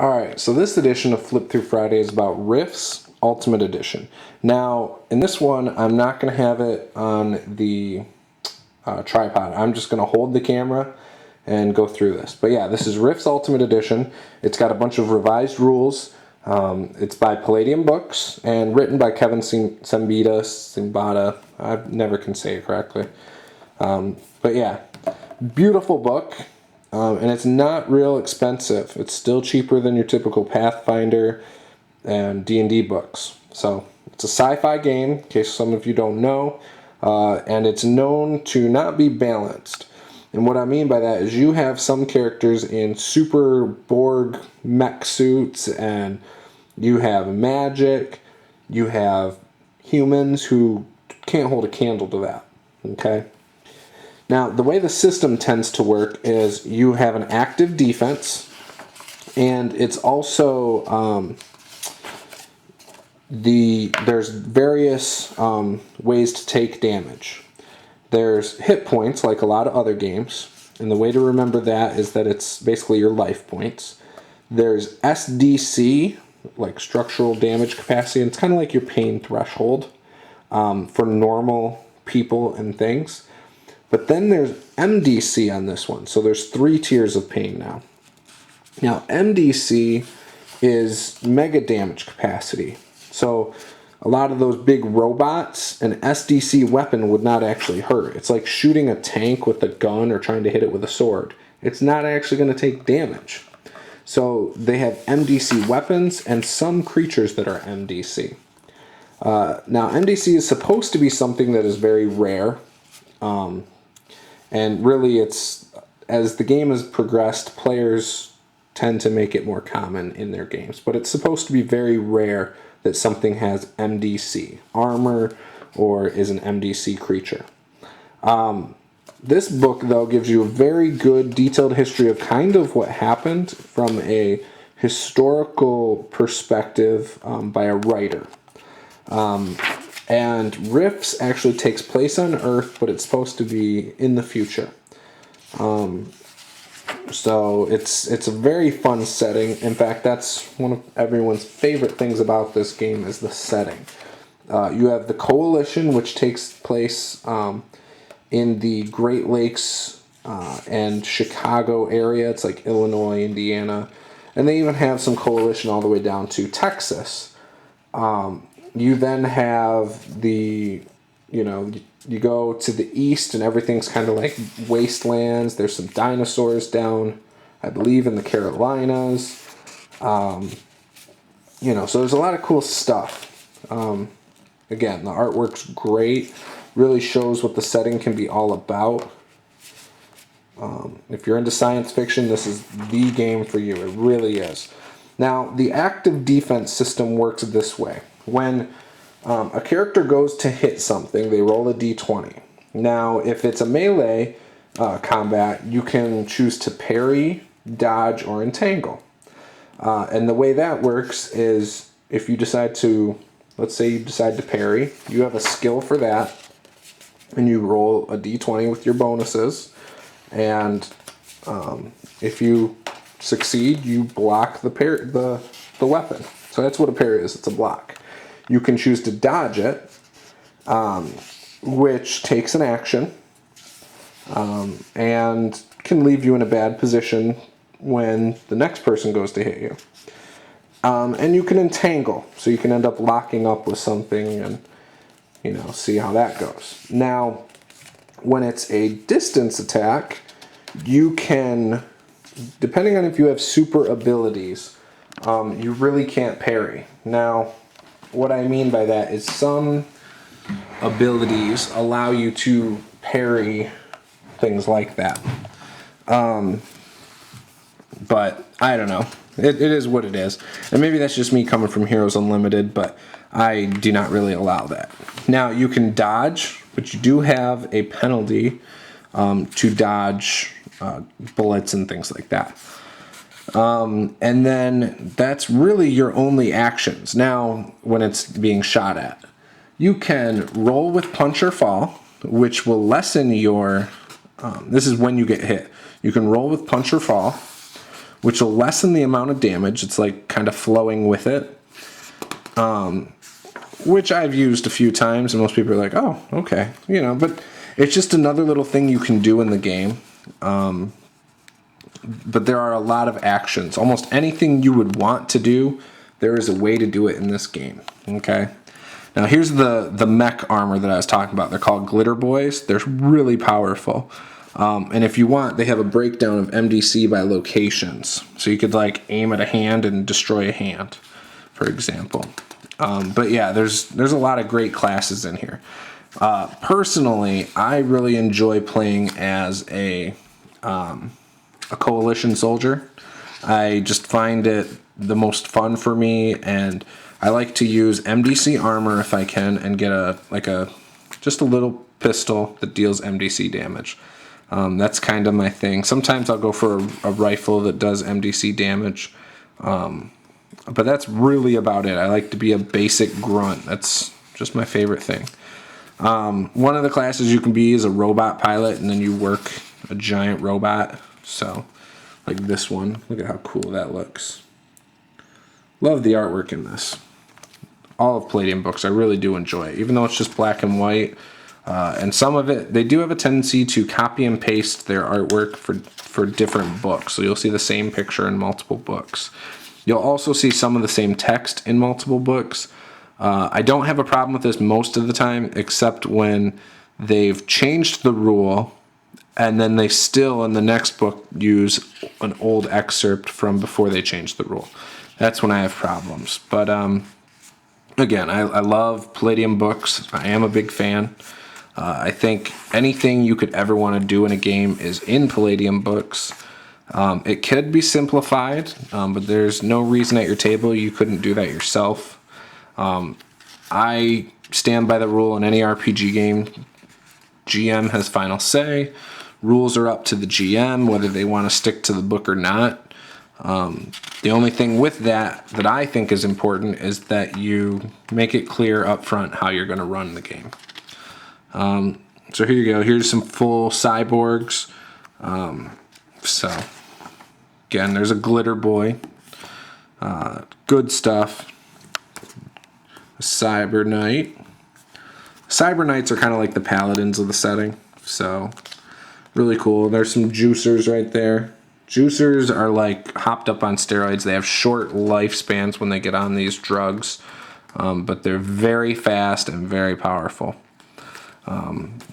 Alright, so this edition of Flip Through Friday is about Rift's Ultimate Edition. Now, in this one, I'm not going to have it on the tripod. I'm just going to hold the camera and go through this. But yeah, this is Rift's Ultimate Edition. It's got a bunch of revised rules. It's by Palladium Books and written by Kevin Simbada. I never can say it correctly. But yeah, beautiful book. And it's not real expensive. It's still cheaper than your typical Pathfinder and D&D books. So it's a sci-fi game, in case some of you don't know, and it's known to not be balanced. And what I mean by that is you have some characters in super Borg mech suits, and you have magic, you have humans who can't hold a candle to that, okay? Now, the way the system tends to work is you have an active defense, and it's also there's various ways to take damage. There's hit points, like a lot of other games, and the way to remember that is that it's basically your life points. There's SDC, like structural damage capacity, and it's kind of like your pain threshold for normal people and things. But then there's MDC on this one. So there's 3 tiers of pain now. Now, MDC is mega damage capacity. So a lot of those big robots, an SDC weapon would not actually hurt. It's like shooting a tank with a gun or trying to hit it with a sword. It's not actually going to take damage. So they have MDC weapons and some creatures that are MDC. Now, MDC is supposed to be something that is very rare. And really, it's as the game has progressed, players tend to make it more common in their games. But it's supposed to be very rare that something has MDC armor or is an MDC creature. This book, though, gives you a very good detailed history of kind of what happened from a historical perspective by a writer. And Rifts actually takes place on Earth, but it's supposed to be in the future. So it's a very fun setting. In fact, that's one of everyone's favorite things about this game is the setting. You have the Coalition, which takes place in the Great Lakes and Chicago area. It's like Illinois, Indiana. And they even have some Coalition all the way down to Texas. You then have you go to the east and everything's kind of like wastelands. There's some dinosaurs down, I believe, in the Carolinas. So there's a lot of cool stuff. Again, the artwork's great. Really shows what the setting can be all about. If you're into science fiction, this is the game for you. It really is. Now, the active defense system works this way. When a character goes to hit something, they roll a d20. Now, if it's a melee combat, you can choose to parry, dodge, or entangle. And the way that works is if you decide to, let's say you decide to parry, you have a skill for that, and you roll a d20 with your bonuses. And if you succeed, you block the weapon. So that's what a parry is. It's a block. You can choose to dodge it, which takes an action and can leave you in a bad position when the next person goes to hit you. And you can entangle, so you can end up locking up with something and see how that goes. Now, when it's a distance attack, you can, depending on if you have super abilities, you really can't parry. Now, what I mean by that is some abilities allow you to parry things like that. But I don't know. It is what it is. And maybe that's just me coming from Heroes Unlimited, but I do not really allow that. Now, you can dodge, but you do have a penalty to dodge bullets and things like that. And then that's really your only actions. Now, when it's being shot at, you can roll with punch or fall, which will lessen your, this is when you get hit. You can roll with punch or fall, which will lessen the amount of damage. It's like kind of flowing with it, which I've used a few times, and most people are like, oh, okay, you know, but it's just another little thing you can do in the game. But there are a lot of actions. Almost anything you would want to do, there is a way to do it in this game, okay? Now here's the mech armor that I was talking about. They're called Glitter Boys. They're really powerful. And if you want, they have a breakdown of MDC by locations. So you could like aim at a hand and destroy a hand, for example. But yeah, there's a lot of great classes in here. Personally, I really enjoy playing as a coalition soldier. I just find it the most fun for me, and I like to use MDC armor if I can, and get just a little pistol that deals MDC damage. That's kind of my thing. Sometimes I'll go for a rifle that does MDC damage, but that's really about it. I like to be a basic grunt. That's just my favorite thing. One of the classes you can be is a robot pilot, and then you work a giant robot. So, like this one. Look at how cool that looks. Love the artwork in this. All of Palladium books, I really do enjoy it. Even though it's just black and white, and some of it, they do have a tendency to copy and paste their artwork for different books. So you'll see the same picture in multiple books. You'll also see some of the same text in multiple books. I don't have a problem with this most of the time, except when they've changed the rule and then they still in the next book use an old excerpt from before they changed the rule. That's when I have problems. But again, I love Palladium books. I am a big fan. I think anything you could ever want to do in a game is in Palladium books. It could be simplified, but there's no reason at your table you couldn't do that yourself. I stand by the rule in any RPG game. GM has final say. Rules are up to the GM, whether they want to stick to the book or not. The only thing with that I think is important is that you make it clear up front how you're going to run the game. So here you go. Here's some full cyborgs. So, again, there's a Glitter Boy. Good stuff. A Cyber Knight. Cyber Knights are kind of like the paladins of the setting. So, really cool. There's some juicers right there. Juicers are like hopped up on steroids. They have short lifespans when they get on these drugs. But they're very fast and very powerful.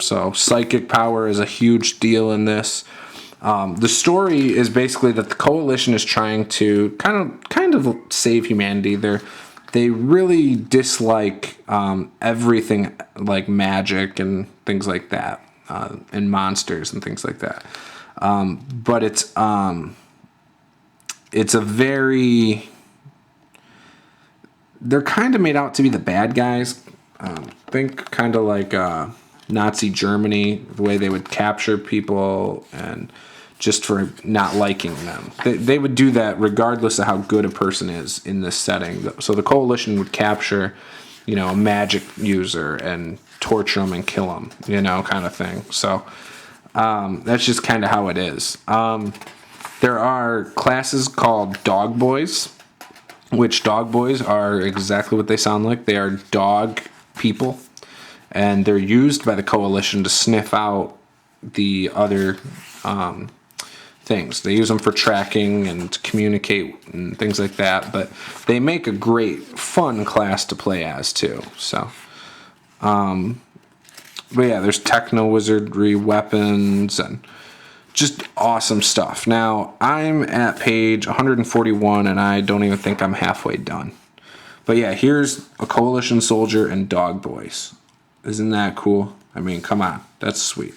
So psychic power is a huge deal in this. The story is basically that the Coalition is trying to kind of save humanity. They really dislike everything like magic and things like that, and monsters and things like that. But it's a very, they're kind of made out to be the bad guys. Think kind of like Nazi Germany, the way they would capture people and just for not liking them. They would do that regardless of how good a person is in this setting. So the Coalition would capture, a magic user and torture them and kill them, kind of thing. So that's just kind of how it is. There are classes called Dog Boys, which dog boys are exactly what they sound like. They are dog people, and they're used by the Coalition to sniff out the other things. They use them for tracking and to communicate and things like that, but they make a great, fun class to play as, too. So, but yeah, there's techno-wizardry weapons and just awesome stuff. Now, I'm at page 141, and I don't even think I'm halfway done. But yeah, here's a Coalition soldier and dog boys. Isn't that cool? I mean, come on. That's sweet.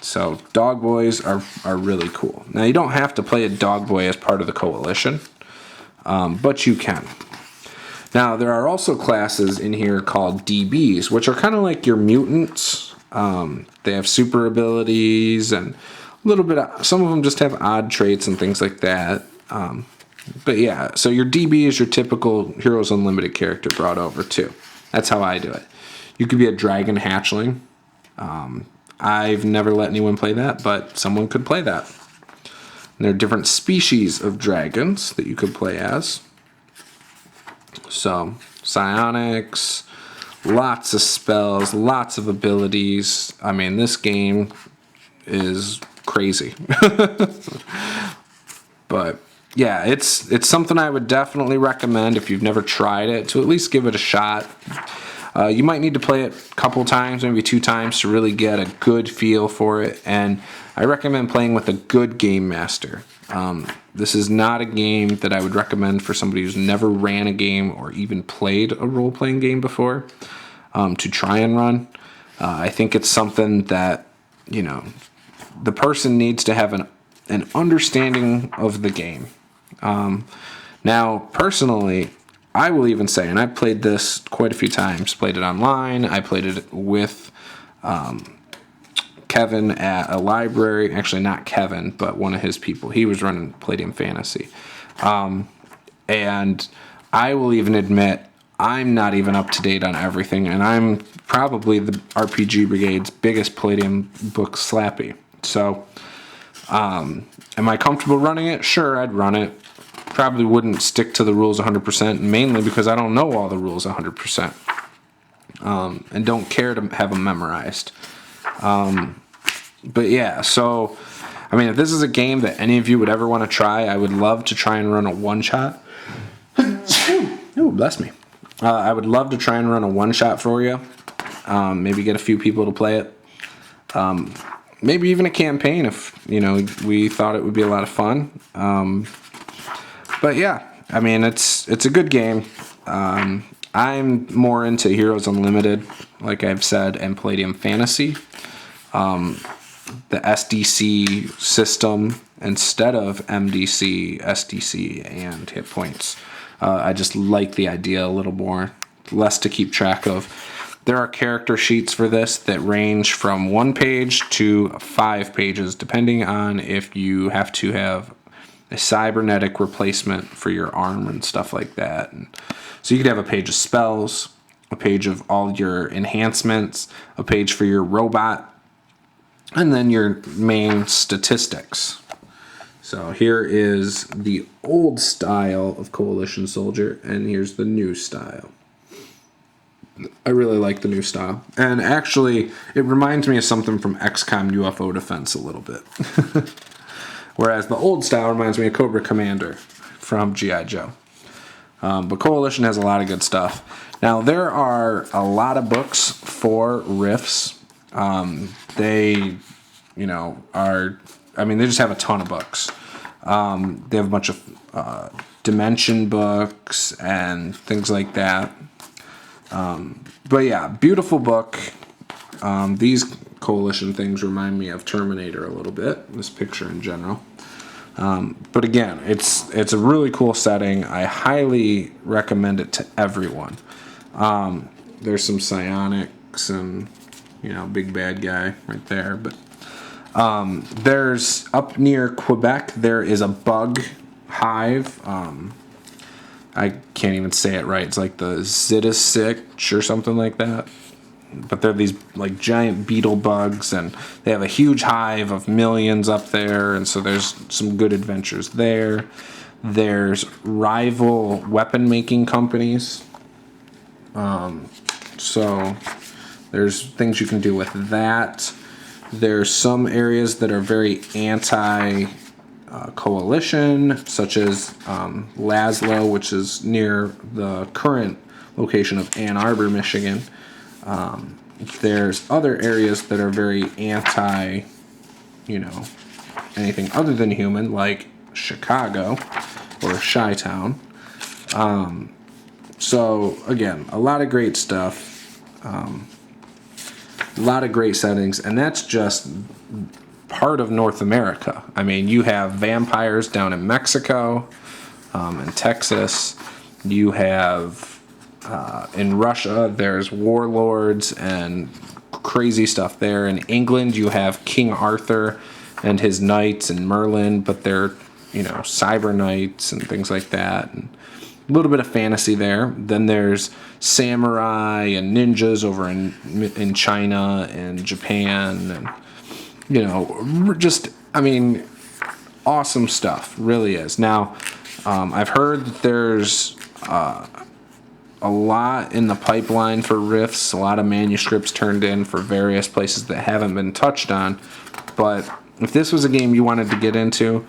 So, dog boys are really cool. Now, you don't have to play a dog boy as part of the Coalition, but you can. Now, there are also classes in here called DBs, which are kind of like your mutants. They have super abilities and a little bit of, some of them just have odd traits and things like that. But yeah, so your DB is your typical Heroes Unlimited character brought over too. That's how I do it. You could be a dragon hatchling. I've never let anyone play that, but someone could play that. There are different species of dragons that you could play as. So, psionics, lots of spells, lots of abilities. I mean, this game is crazy. But yeah, it's something I would definitely recommend if you've never tried it, to at least give it a shot. You might need to play it a couple times, maybe 2 times, to really get a good feel for it. And I recommend playing with a good game master. This is not a game that I would recommend for somebody who's never ran a game or even played a role-playing game before, to try and run. I think it's something that, you know, the person needs to have an understanding of the game. Now, personally, I will even say, and I've played this quite a few times, played it online, I played it with Kevin at a library, actually not Kevin, but one of his people. He was running Palladium Fantasy. And I will even admit, I'm not even up to date on everything, and I'm probably the RPG Brigade's biggest Palladium book slappy. So, am I comfortable running it? Sure, I'd run it. Probably wouldn't stick to the rules 100%, mainly because I don't know all the rules 100%. And don't care to have them memorized. But yeah, so, I mean, if this is a game that any of you would ever want to try, I would love to try and run a one-shot. Ooh, bless me. I would love to try and run a one-shot for you. Maybe get a few people to play it. Maybe even a campaign if, you know, we thought it would be a lot of fun. But yeah, I mean, it's a good game. I'm more into Heroes Unlimited, like I've said, and Palladium Fantasy. The SDC system instead of MDC, SDC, and hit points. I just like the idea a little more, less to keep track of. There are character sheets for this that range from 1 page to 5 pages, depending on if you have to have a cybernetic replacement for your arm and stuff like that. And so you could have a page of spells, a page of all your enhancements, a page for your robot, and then your main statistics. So here is the old style of Coalition Soldier, and here's the new style. I really like the new style. And actually, it reminds me of something from XCOM UFO Defense a little bit. Whereas the old style reminds me of Cobra Commander from G.I. Joe. But Coalition has a lot of good stuff. Now, there are a lot of books for Rifts. They, you know, they just have a ton of books. They have a bunch of dimension books and things like that. But yeah, beautiful book. These Coalition things remind me of Terminator a little bit, this picture in general. But again, it's a really cool setting. I highly recommend it to everyone. There's some psionics and, you know, big bad guy right there. But there's, up near Quebec, there is a bug hive. I can't even say it right. It's like the Zitasich or something like that. But they're these like giant beetle bugs, and they have a huge hive of millions up there, and so there's some good adventures there. There's rival weapon making companies. So there's things you can do with that. There's some areas that are very anti Coalition, such as Laszlo, which is near the current location of Ann Arbor, Michigan. There's other areas that are very anti, you know, anything other than human, like Chicago or Chi-Town. So, again, a lot of great stuff. A lot of great settings, and that's just part of North America. I mean, you have vampires down in Mexico, in Texas. You have in Russia, there's warlords and crazy stuff there. In England, you have King Arthur and his knights and Merlin, but they're, you know, cyber knights and things like that. And a little bit of fantasy there. Then there's samurai and ninjas over in China and Japan, and, you know, just, I mean, awesome stuff, really is. Now, I've heard that there's a lot in the pipeline for Rifts, a lot of manuscripts turned in for various places that haven't been touched on. But if this was a game you wanted to get into,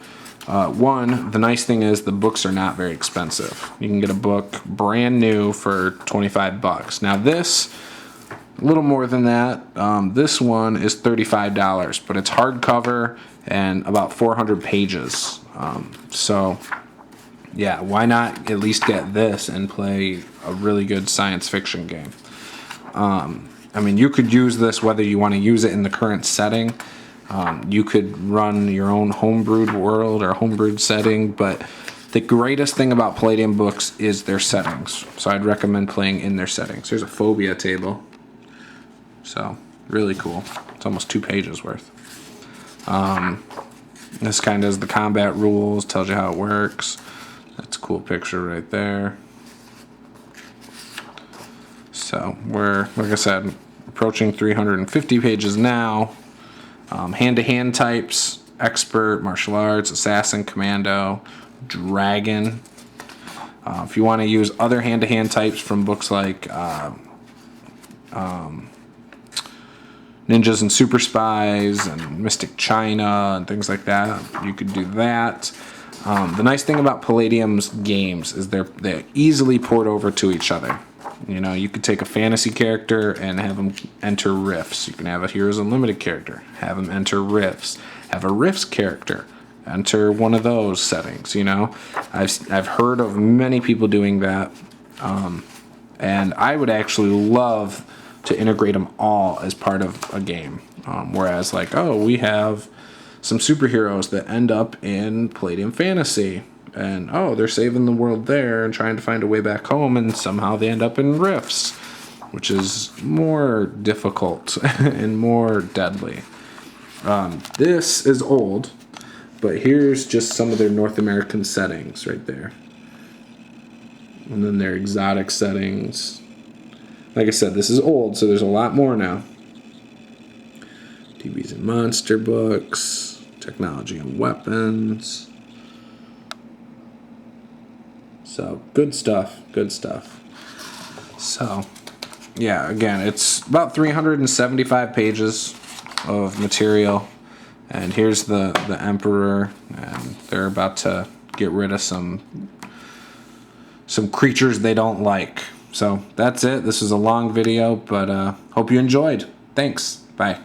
one, the nice thing is the books are not very expensive. You can get a book brand new for $25. Now this, a little more than that. This one is $35, but it's hardcover and about 400 pages. So yeah, why not at least get this and play a really good science fiction game? I mean, you could use this whether you want to use it in the current setting. You could run your own homebrewed world or homebrewed setting, but the greatest thing about Palladium books is their settings. So I'd recommend playing in their settings. There's a phobia table. So, really cool. It's almost 2 pages worth. This kind of is the combat rules, tells you how it works. That's a cool picture right there. So, we're, like I said, approaching 350 pages now. Hand-to-hand types, expert, martial arts, assassin, commando, dragon. If you want to use other hand-to-hand types from books like Ninjas and Super Spies and Mystic China and things like that, you could do that. The nice thing about Palladium's games is they're easily port over to each other. You know, you could take a fantasy character and have them enter Rifts. You can have a Heroes Unlimited character, have them enter Rifts. Have a Rifts character, enter one of those settings, you know. I've heard of many people doing that. And I would actually love to integrate them all as part of a game. Whereas, like, oh, we have some superheroes that end up in Palladium Fantasy. And, oh, they're saving the world there and trying to find a way back home, and somehow they end up in Rifts, which is more difficult and more deadly. This is old, but here's just some of their North American settings right there. And then their exotic settings. Like I said, this is old, so there's a lot more now. TVs and monster books, technology and weapons. So, good stuff, good stuff. So, yeah, again, it's about 375 pages of material. And here's the Emperor, and they're about to get rid of some creatures they don't like. So, that's it. This is a long video, but hope you enjoyed. Thanks. Bye.